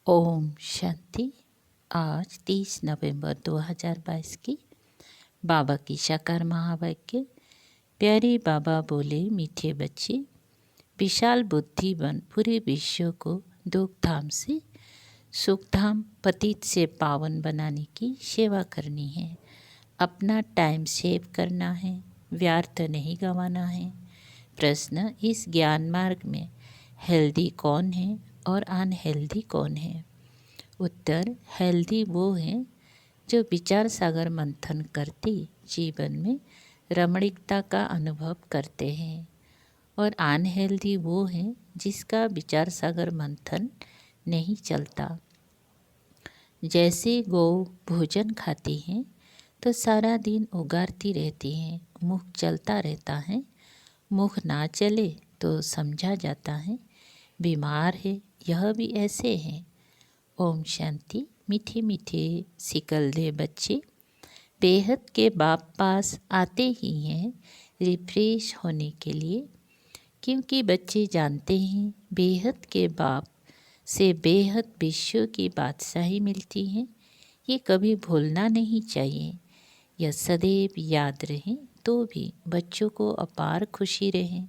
ओम शांति। आज 30 नवंबर 2022 की बाबा की साकार महावाक्य। प्यारे बाबा बोले, मीठे बच्चे, विशाल बुद्धि बन पूरे विश्व को दुख धाम से सुखधाम, पतित से पावन बनाने की सेवा करनी है। अपना टाइम सेव करना है, व्यर्थ नहीं गंवाना है। प्रश्न, इस ज्ञान मार्ग में हेल्दी कौन है और अनहेल्दी कौन है? उत्तर, हेल्दी वो हैं जो विचार सागर मंथन करते जीवन में रमणीकता का अनुभव करते हैं, और अनहेल्दी वो हैं जिसका विचार सागर मंथन नहीं चलता। जैसे गौ भोजन खाती हैं तो सारा दिन उगारती रहती हैं, मुख चलता रहता है। मुख ना चले तो समझा जाता है बीमार है। यह भी ऐसे हैं। ओम शांति। मीठे मीठे सिकलदे बच्चे बेहद के बाप पास आते ही हैं रिफ्रेश होने के लिए, क्योंकि बच्चे जानते हैं बेहद के बाप से बेहद विश्व की बादशाही मिलती है। ये कभी भूलना नहीं चाहिए। यह सदैव याद रहे तो भी बच्चों को अपार खुशी रहे।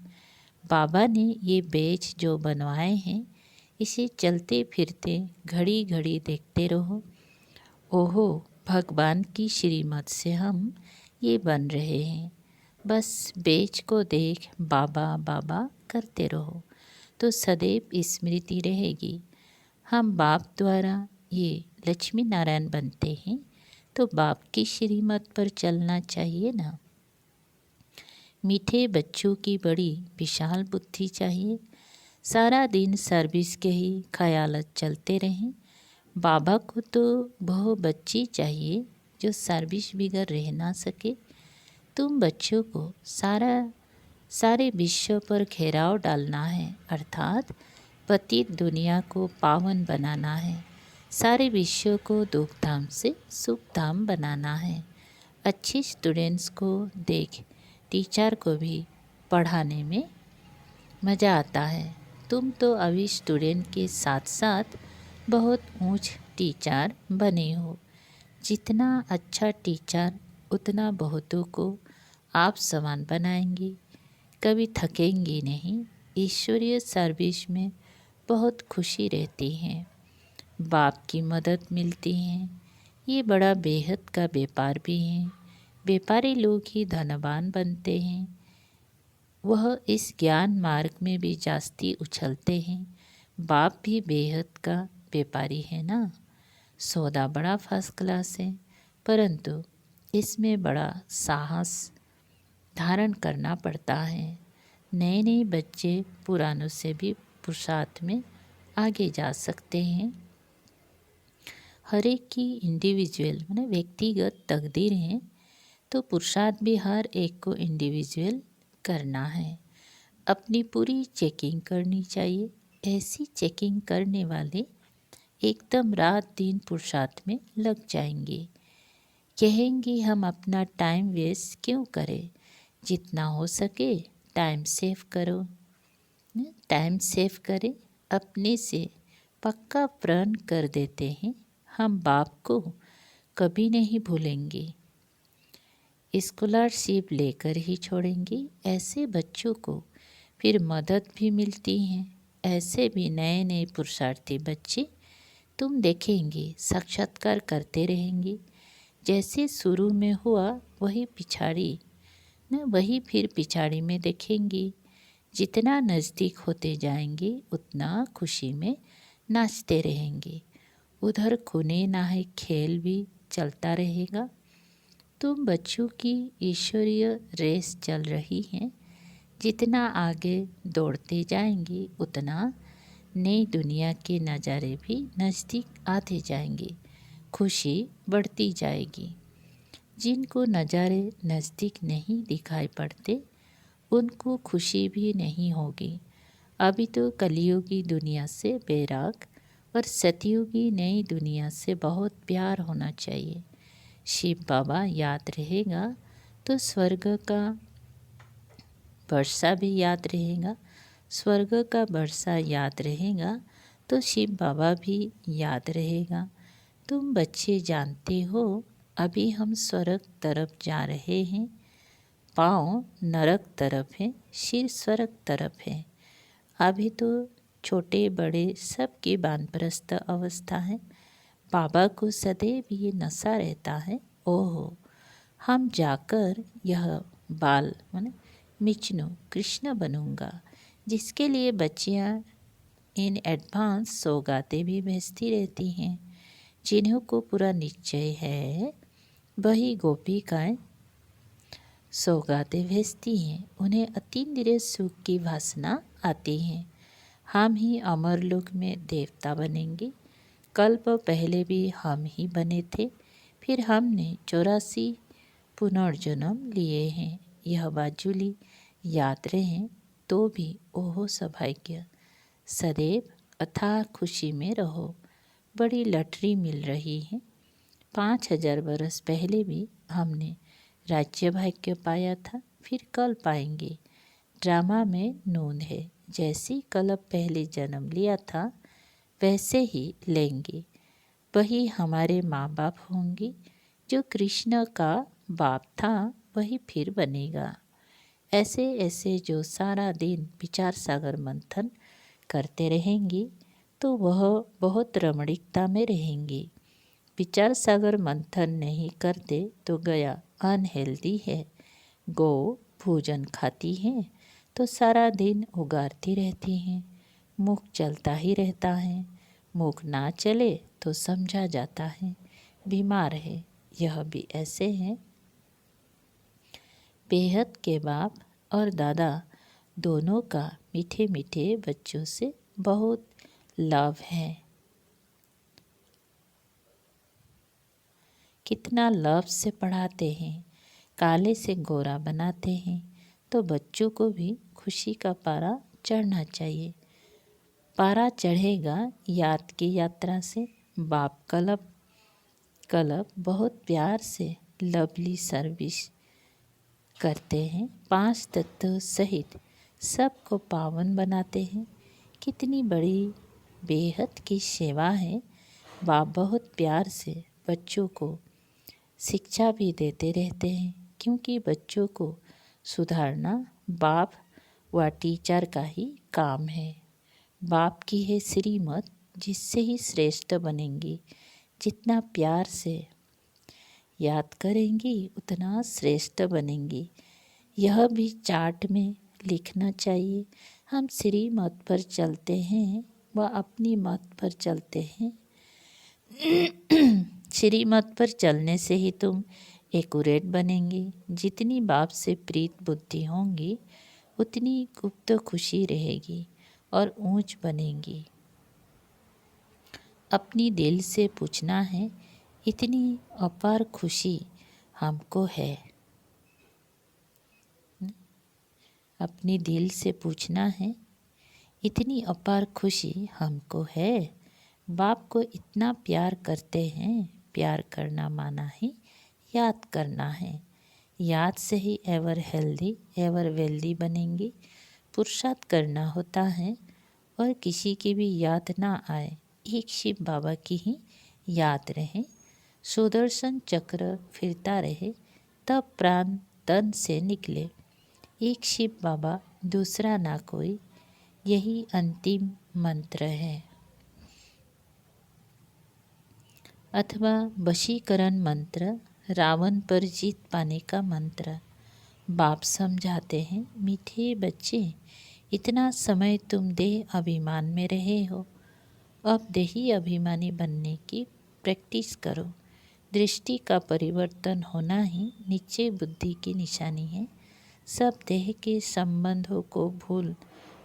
बाबा ने ये बैच जो बनवाए हैं, इसे चलते फिरते घड़ी घड़ी देखते रहो। ओहो, भगवान की श्रीमत से हम ये बन रहे हैं। बस बैच को देख बाबा बाबा करते रहो तो सदैव स्मृति रहेगी। हम बाप द्वारा ये लक्ष्मी नारायण बनते हैं तो बाप की श्रीमत पर चलना चाहिए ना। मीठे बच्चों की बड़ी विशाल बुद्धि चाहिए। सारा दिन सर्विस के ही ख्यालत चलते रहें। बाबा को तो वह बच्ची चाहिए जो सर्विस बगैर रह ना सके। तुम बच्चों को सारे विश्व पर घेराव डालना है, अर्थात पतित दुनिया को पावन बनाना है। सारे विश्व को दुखधाम से सुखधाम बनाना है। अच्छे स्टूडेंट्स को देख टीचर को भी पढ़ाने में मज़ा आता है। तुम तो अभी स्टूडेंट के साथ साथ बहुत ऊंच टीचर बने हो। जितना अच्छा टीचर उतना बहुतों को आप समान बनाएंगे, कभी थकेंगे नहीं। ईश्वरीय सर्विस में बहुत खुशी रहती है, बाप की मदद मिलती है। ये बड़ा बेहद का व्यापार भी है। व्यापारी लोग ही धनवान बनते हैं। वह इस ज्ञान मार्ग में भी जास्ती उछलते हैं। बाप भी बेहद का व्यापारी है ना। सौदा बड़ा फर्स्ट क्लास है, परंतु इसमें बड़ा साहस धारण करना पड़ता है। नए नए बच्चे पुरानों से भी पुरुषार्थ में आगे जा सकते हैं। हर एक की इंडिविजुअल माने व्यक्तिगत तकदीर है, तो पुरुषार्थ भी हर एक को इंडिविजुअल करना है। अपनी पूरी चेकिंग करनी चाहिए। ऐसी चेकिंग करने वाले एकदम रात दिन पुरुषार्थ में लग जाएंगे। कहेंगे हम अपना टाइम वेस्ट क्यों करें, जितना हो सके टाइम सेव करो। टाइम सेव करें, अपने से पक्का प्रण कर देते हैं हम बाप को कभी नहीं भूलेंगे, स्कॉलरशिप लेकर ही छोड़ेंगे। ऐसे बच्चों को फिर मदद भी मिलती है। ऐसे भी नए नए पुरुषार्थी बच्चे तुम देखेंगे साक्षात्कार करते रहेंगे। जैसे शुरू में हुआ वही पिछाड़ी न वही फिर पिछाड़ी में देखेंगे। जितना नज़दीक होते जाएंगे उतना खुशी में नाचते रहेंगे। उधर खूने नाहे खेल भी चलता रहेगा। तुम बच्चों की ईश्वरीय रेस चल रही है। जितना आगे दौड़ते जाएंगे उतना नई दुनिया के नज़ारे भी नज़दीक आते जाएंगे। खुशी बढ़ती जाएगी। जिनको नज़ारे नज़दीक नहीं दिखाई पड़ते उनको खुशी भी नहीं होगी। अभी तो कलियुगी दुनिया से बैराग और सतयुगी नई दुनिया से बहुत प्यार होना चाहिए। शिव बाबा याद रहेगा तो स्वर्ग का वर्षा भी याद रहेगा। स्वर्ग का वर्षा याद रहेगा तो शिव बाबा भी याद रहेगा। तुम बच्चे जानते हो, अभी हम स्वर्ग तरफ जा रहे हैं। पाँव नरक तरफ है, सिर स्वर्ग तरफ है। अभी तो छोटे बड़े सबकी वानप्रस्थ अवस्था है। बाबा को सदैव ये नशा रहता है, ओहो हम जाकर यह बाल माने विष्णु कृष्ण बनूंगा, जिसके लिए बच्चियाँ इन एडवांस सौगातें भी भेजती रहती हैं। जिन्हों को पूरा निश्चय है वही गोपिकाएं सौगातें भेजती हैं। उन्हें अतीन्द्रिय सुख की वासना आती है। हम ही अमरलोक में देवता बनेंगे। कल्प पहले भी हम ही बने थे, फिर हमने 84 पुनर्जन्म लिए हैं। यह बाजुली याद रहें तो भी ओहो सौभाग्य। सदैव अथाह खुशी में रहो। बड़ी लटरी मिल रही है। 5000 बरस पहले भी हमने राज्य भाग्य पाया था, फिर कल पाएंगे। ड्रामा में नूंद है, जैसी कल पहले जन्म लिया था वैसे ही लेंगे। वही हमारे माँ बाप होंगे। जो कृष्ण का बाप था वही फिर बनेगा। ऐसे ऐसे जो सारा दिन विचार सागर मंथन करते रहेंगी तो वह बहुत रमणीकता में रहेंगी। विचार सागर मंथन नहीं करते तो गया अनहेल्दी है। गौ भोजन खाती है तो सारा दिन उगारती रहती हैं। मुख चलता ही रहता है। मुख ना चले तो समझा जाता है बीमार है। यह भी ऐसे हैं। बेहद के बाप और दादा दोनों का मीठे मीठे बच्चों से बहुत लव है। कितना लव से पढ़ाते हैं, काले से गोरा बनाते हैं। तो बच्चों को भी खुशी का पारा चढ़ना चाहिए। पारा चढ़ेगा याद की यात्रा से। बाप कलब बहुत प्यार से लवली सर्विस करते हैं। 5 तत्व सहित सबको पावन बनाते हैं। कितनी बड़ी बेहद की सेवा है। बाप बहुत प्यार से बच्चों को शिक्षा भी देते रहते हैं, क्योंकि बच्चों को सुधारना बाप व टीचर का ही काम है। बाप की है श्रीमत, जिससे ही श्रेष्ठ बनेंगी। जितना प्यार से याद करेंगी उतना श्रेष्ठ बनेंगी। यह भी चार्ट में लिखना चाहिए। हम श्रीमत पर चलते हैं व अपनी मत पर चलते हैं। श्रीमत पर चलने से ही तुम एक्यूरेट बनेंगे। जितनी बाप से प्रीत बुद्धि होंगी उतनी गुप्त खुशी रहेगी और ऊंच बनेंगी। अपनी दिल से पूछना है, इतनी अपार खुशी हमको है। अपनी दिल से पूछना है, इतनी अपार खुशी हमको है। बाप को इतना प्यार करते हैं। प्यार करना माना ही याद करना है। याद से he ever healthy ever wealthy बनेंगी। पुरुषार्थ करना होता है और किसी की भी याद ना आए, एक शिव बाबा की ही याद रहे। सुदर्शन चक्र फिरता रहे, तब प्राण तन से निकले। एक शिव बाबा दूसरा ना कोई, यही अंतिम मंत्र है। अथवा वशीकरण मंत्र, रावण पर जीत पाने का मंत्र। बाप समझाते हैं, मीठे बच्चे इतना समय तुम देह अभिमान में रहे हो, अब देही अभिमानी बनने की प्रैक्टिस करो। दृष्टि का परिवर्तन होना ही निश्चय बुद्धि की निशानी है। सब देह के संबंधों को भूल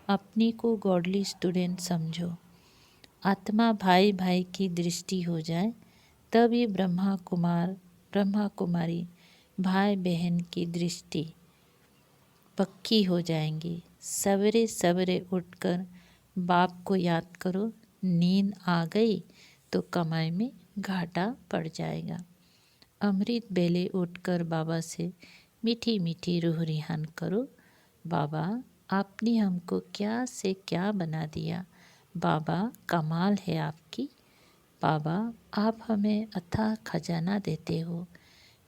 अपनी को गॉडली स्टूडेंट समझो। आत्मा भाई भाई की दृष्टि हो जाए तब ये ब्रह्मा कुमारी भाई बहन की दृष्टि पक्की हो जाएंगी। सवेरे सवेरे उठकर बाप को याद करो। नींद आ गई तो कमाई में घाटा पड़ जाएगा। अमृत बेले उठकर बाबा से मीठी मीठी रूह रिहान करो। बाबा आपने हमको क्या से क्या बना दिया। बाबा कमाल है आपकी। बाबा आप हमें अथाह खजाना देते हो,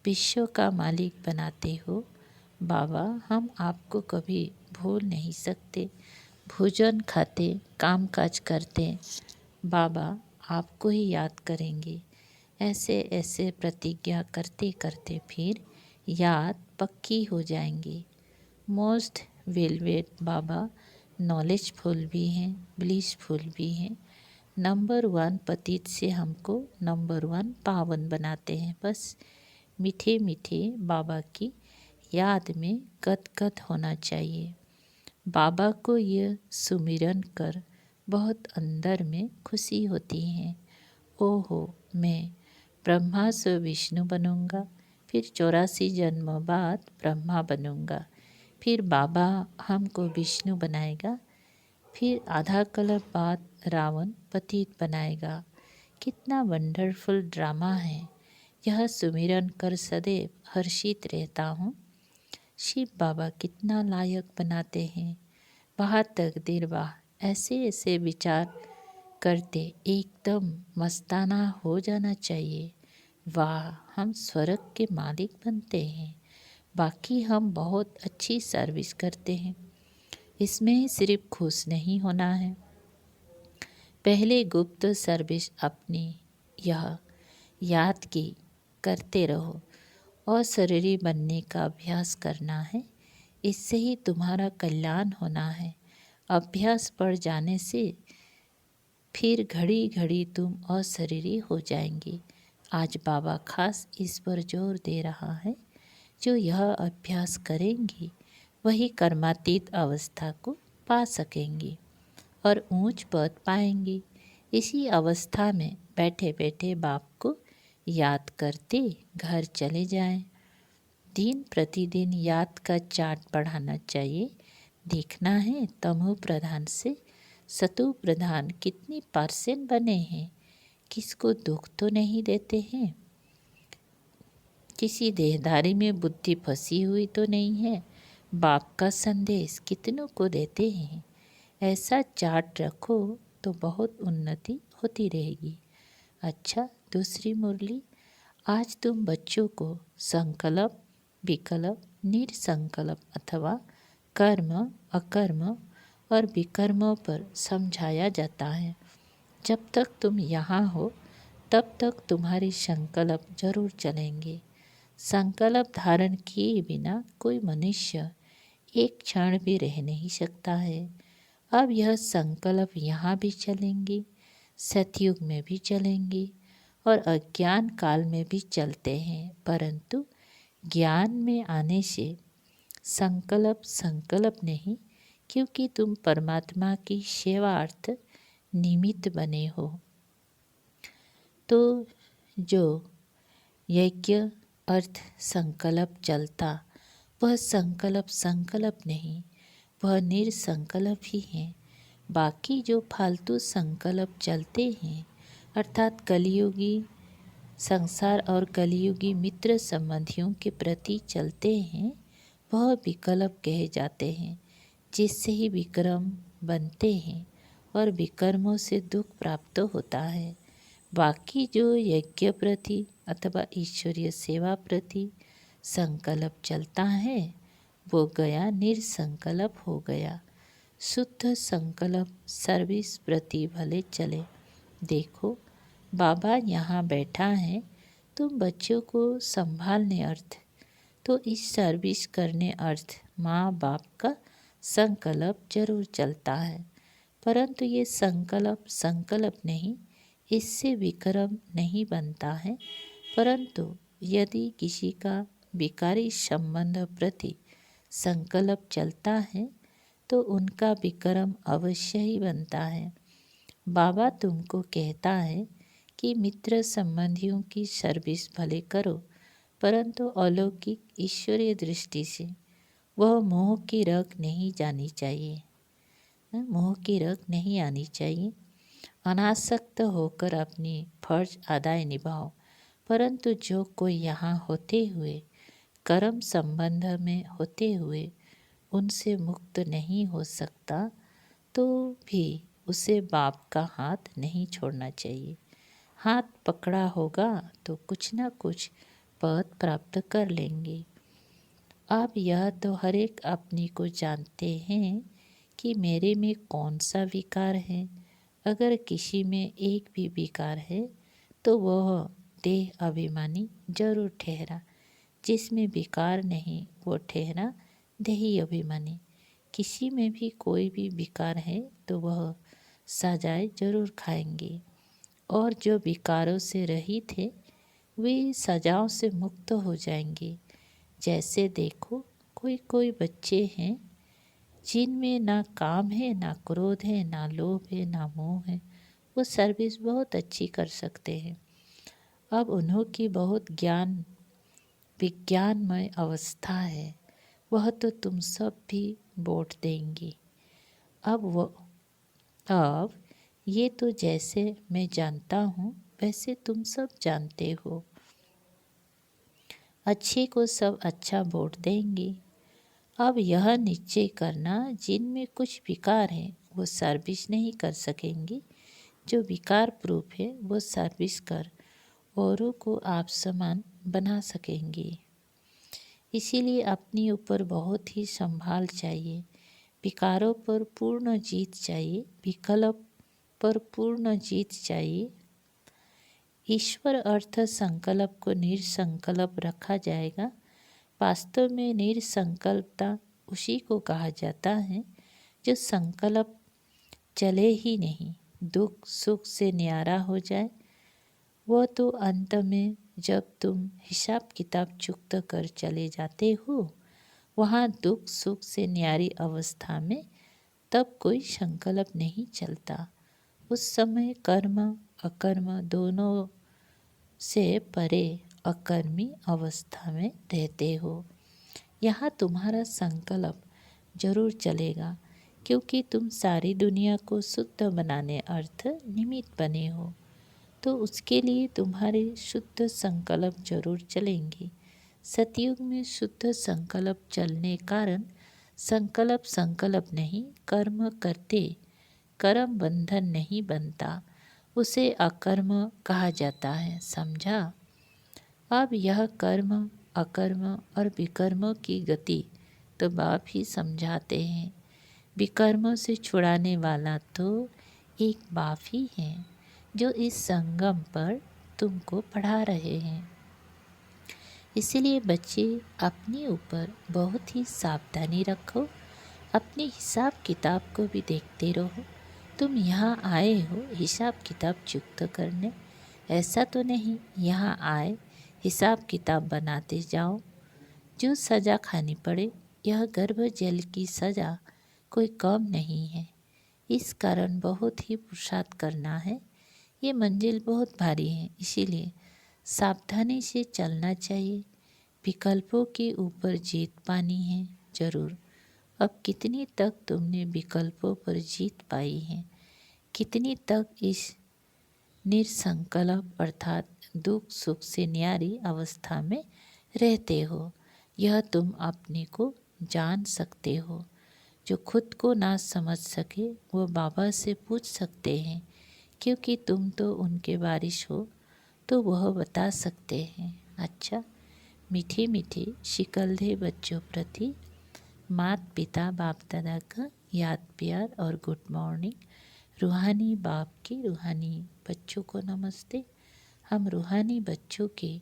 विश्व का मालिक बनाते हो। बाबा हम आपको कभी भूल नहीं सकते, भोजन खाते, काम काज करते, बाबा आपको ही याद करेंगे। ऐसे ऐसे प्रतिज्ञा करते करते फिर याद पक्की हो जाएंगी। मोस्ट वेलवेट बाबा नॉलेजफुल भी हैं, ब्लिसफुल भी हैं। नंबर 1 पतित से हमको नंबर 1 पावन बनाते हैं। बस मीठे मीठे बाबा की याद में गदगद होना चाहिए। बाबा को यह सुमिरन कर बहुत अंदर में खुशी होती है। ओहो मैं ब्रह्मा से विष्णु बनूंगा, फिर 84 जन्म बाद ब्रह्मा बनूंगा, फिर बाबा हमको विष्णु बनाएगा, फिर आधा कल्प बाद रावण पतित बनाएगा। कितना वंडरफुल ड्रामा है। यह सुमिरन कर सदैव हर्षित रहता हूँ। शिव बाबा कितना लायक बनाते हैं। वाह तकदीर वाह, ऐसे ऐसे विचार करते एकदम मस्ताना हो जाना चाहिए। वाह हम स्वर्ग के मालिक बनते हैं। बाकी हम बहुत अच्छी सर्विस करते हैं, इसमें सिर्फ खुश नहीं होना है। पहले गुप्त सर्विस अपनी यह याद की करते रहो और शरीरी बनने का अभ्यास करना है। इससे ही तुम्हारा कल्याण होना है। अभ्यास बढ़ जाने से फिर घड़ी घड़ी तुम अशरीरी हो जाएंगी। आज बाबा खास इस पर जोर दे रहा है, जो यह अभ्यास करेंगी वही कर्मातीत अवस्था को पा सकेंगी और ऊंच पद पाएंगी। इसी अवस्था में बैठे बैठे बाप को याद करते घर चले जाएं। दिन प्रतिदिन याद का चार्ट बढ़ाना चाहिए। देखना है तमो प्रधान से सतु प्रधान कितनी % बने हैं। किसको दुख तो नहीं देते हैं, किसी देहधारी में बुद्धि फंसी हुई तो नहीं है। बाप का संदेश कितनों को देते हैं। ऐसा चार्ट रखो तो बहुत उन्नति होती रहेगी। अच्छा दूसरी मुरली, आज तुम बच्चों को संकल्प, विकल्प, निरसंकल्प अथवा कर्म, अकर्म और विकर्मों पर समझाया जाता है। जब तक तुम यहाँ हो तब तक तुम्हारे संकल्प जरूर चलेंगे। संकल्प धारण किए बिना कोई मनुष्य एक क्षण भी रह नहीं सकता है। अब यह संकल्प यहाँ भी चलेंगे, सतयुग में भी चलेंगे और अज्ञान काल में भी चलते हैं। परंतु ज्ञान में आने से संकल्प संकल्प नहीं, क्योंकि तुम परमात्मा की सेवार्थ निमित्त बने हो। तो जो यज्ञ अर्थ संकल्प चलता, वह संकल्प संकल्प नहीं, वह निरसंकल्प ही है। बाकी जो फालतू संकल्प चलते हैं अर्थात कलियुगी संसार और कलियुगी मित्र संबंधियों के प्रति चलते हैं, वह विकल्प कहे जाते हैं, जिससे ही विक्रम बनते हैं और विकर्मों से दुख प्राप्त होता है। बाकी जो यज्ञ प्रति अथवा ईश्वरीय सेवा प्रति संकल्प चलता है, वो गया निरसंकल्प हो गया। शुद्ध संकल्प सर्विस प्रति भले चले। देखो बाबा यहाँ बैठा है, तुम बच्चों को संभालने अर्थ, तो इस सर्विस करने अर्थ माँ बाप का संकल्प जरूर चलता है। परंतु ये संकल्प संकल्प नहीं, इससे विक्रम नहीं बनता है। परंतु यदि किसी का विकारी संबंध प्रति संकल्प चलता है तो उनका विक्रम अवश्य ही बनता है। बाबा तुमको कहता है कि मित्र संबंधियों की सर्विस भले करो, परंतु अलौकिक ईश्वरीय दृष्टि से वह मोह की रग नहीं जानी चाहिए, मोह की रग नहीं आनी चाहिए। अनासक्त होकर अपनी फर्ज अदाएं निभाओ। परंतु जो कोई यहाँ होते हुए कर्म संबंध में होते हुए उनसे मुक्त नहीं हो सकता, तो भी उसे बाप का हाथ नहीं छोड़ना चाहिए। हाथ पकड़ा होगा तो कुछ न कुछ पद प्राप्त कर लेंगे। अब यह तो हर एक अपने को जानते हैं कि मेरे में कौन सा विकार है। अगर किसी में एक भी विकार है तो वह देह अभिमानी जरूर ठहरा, जिसमें विकार नहीं वो ठहरा देही अभिमानी। किसी में भी कोई भी विकार है तो वह सजाएं जरूर खाएंगे, और जो विकारों से रहित है वे सजाओं से मुक्त हो जाएंगे। जैसे देखो, कोई कोई बच्चे हैं जिनमें ना काम है, ना क्रोध है, ना लोभ है, ना मोह है। वो सर्विस बहुत अच्छी कर सकते हैं। अब उन्हों की बहुत विज्ञानमय अवस्था है, वह तो तुम सब भी वोट देंगी। अब ये तो जैसे मैं जानता हूँ वैसे तुम सब जानते हो। अच्छे को सब अच्छा वोट देंगे। अब यह निश्चय करना, जिनमें कुछ विकार है वो सर्विस नहीं कर सकेंगे। जो विकार प्रूफ है वो सर्विस कर औरों को आप समान बना सकेंगे। इसीलिए अपने ऊपर बहुत ही संभाल चाहिए। विकारों पर पूर्ण जीत चाहिए, विकल्प पर पूर्ण जीत चाहिए। ईश्वर अर्थ संकल्प को निरसंकल्प रखा जाएगा। वास्तव में निरसंकल्पता उसी को कहा जाता है जो संकल्प चले ही नहीं, दुख सुख से न्यारा हो जाए। वह तो अंत में जब तुम हिसाब किताब चुकता कर चले जाते हो, वहाँ दुख सुख से न्यारी अवस्था में तब कोई संकल्प नहीं चलता। उस समय कर्म अकर्म दोनों से परे अकर्मी अवस्था में रहते हो। यहाँ तुम्हारा संकल्प जरूर चलेगा, क्योंकि तुम सारी दुनिया को शुद्ध बनाने अर्थ निमित्त बने हो। तो उसके लिए तुम्हारे शुद्ध संकल्प जरूर चलेंगे। सतयुग में शुद्ध संकल्प चलने कारण संकल्प नहीं, कर्म करते कर्म बंधन नहीं बनता, उसे अकर्म कहा जाता है। समझा? अब यह कर्म अकर्म और विकर्मों की गति तो बाप ही समझाते हैं। विकर्मों से छुड़ाने वाला तो एक बाप ही है जो इस संगम पर तुमको पढ़ा रहे हैं। इसलिए बच्चे अपने ऊपर बहुत ही सावधानी रखो। अपने हिसाब किताब को भी देखते रहो। तुम यहाँ आए हो हिसाब किताब चुकता करने, ऐसा तो नहीं यहाँ आए हिसाब किताब बनाते जाओ। जो सज़ा खानी पड़े, यह गर्भ जल की सज़ा कोई कम नहीं है। इस कारण बहुत ही पुरुषार्थ करना है। ये मंजिल बहुत भारी है, इसीलिए सावधानी से चलना चाहिए। विकल्पों के ऊपर जीत पानी है जरूर। अब कितनी तक तुमने विकल्पों पर जीत पाई है, कितनी तक इस निरसंकल्प अर्थात दुख सुख से न्यारी अवस्था में रहते हो, यह तुम अपने को जान सकते हो। जो खुद को ना समझ सके वो बाबा से पूछ सकते हैं, क्योंकि तुम तो उनके वारिस हो, तो वह बता सकते हैं। अच्छा, मीठी मीठी शिकलधे बच्चों प्रति माता पिता बाप दादा का याद प्यार और गुड मॉर्निंग। रूहानी बाप की रूहानी बच्चों को नमस्ते। हम रूहानी बच्चों के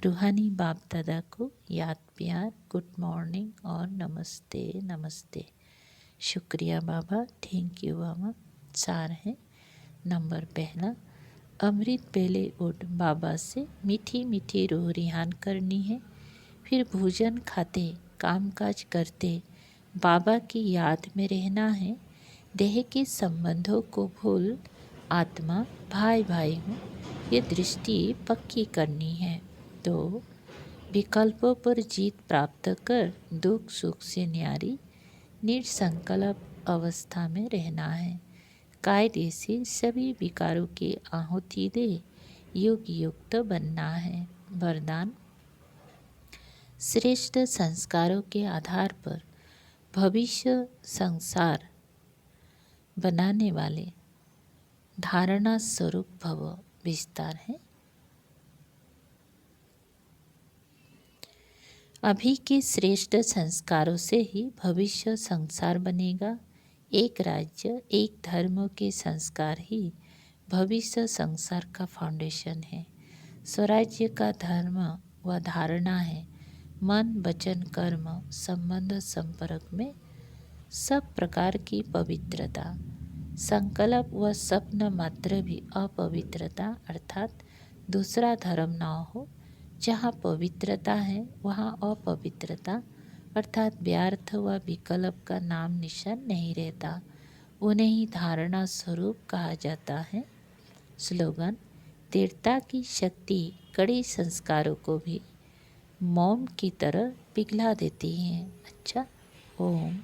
रूहानी बाप दादा को याद प्यार, गुड मॉर्निंग और नमस्ते नमस्ते। शुक्रिया बाबा, थैंक यू बाबा। सार है नंबर पहला, अमृत पहले उठ बाबा से मीठी मीठी रूह रिहान करनी है। फिर भोजन खाते कामकाज करते बाबा की याद में रहना है। देह के संबंधों को भूल आत्मा भाई भाई हूँ ये दृष्टि पक्की करनी है। तो विकल्पों पर जीत प्राप्त कर दुख सुख से न्यारी निरसंकल्प अवस्था में रहना है। कायदे से सभी विकारों की आहुति दे युग युक्त बनना है। वरदान, श्रेष्ठ संस्कारों के आधार पर भविष्य संसार बनाने वाले धारणा स्वरूप भव विस्तार है। अभी के श्रेष्ठ संस्कारों से ही भविष्य संसार बनेगा। एक राज्य एक धर्म के संस्कार ही भविष्य संसार का फाउंडेशन है। स्वराज्य का धर्म व धारणा है मन वचन कर्म संबंध संपर्क में सब प्रकार की पवित्रता। संकल्प व स्वप्न मात्र भी अपवित्रता अर्थात दूसरा धर्म न हो। जहाँ पवित्रता है वहाँ अपवित्रता अर्थात व्यर्थ व विकल्प का नाम निशान नहीं रहता। उन्हें ही धारणा स्वरूप कहा जाता है। स्लोगन: दृढ़ता की शक्ति कड़े संस्कारों को भी मौन की तरह पिघला देती है। अच्छा, ओम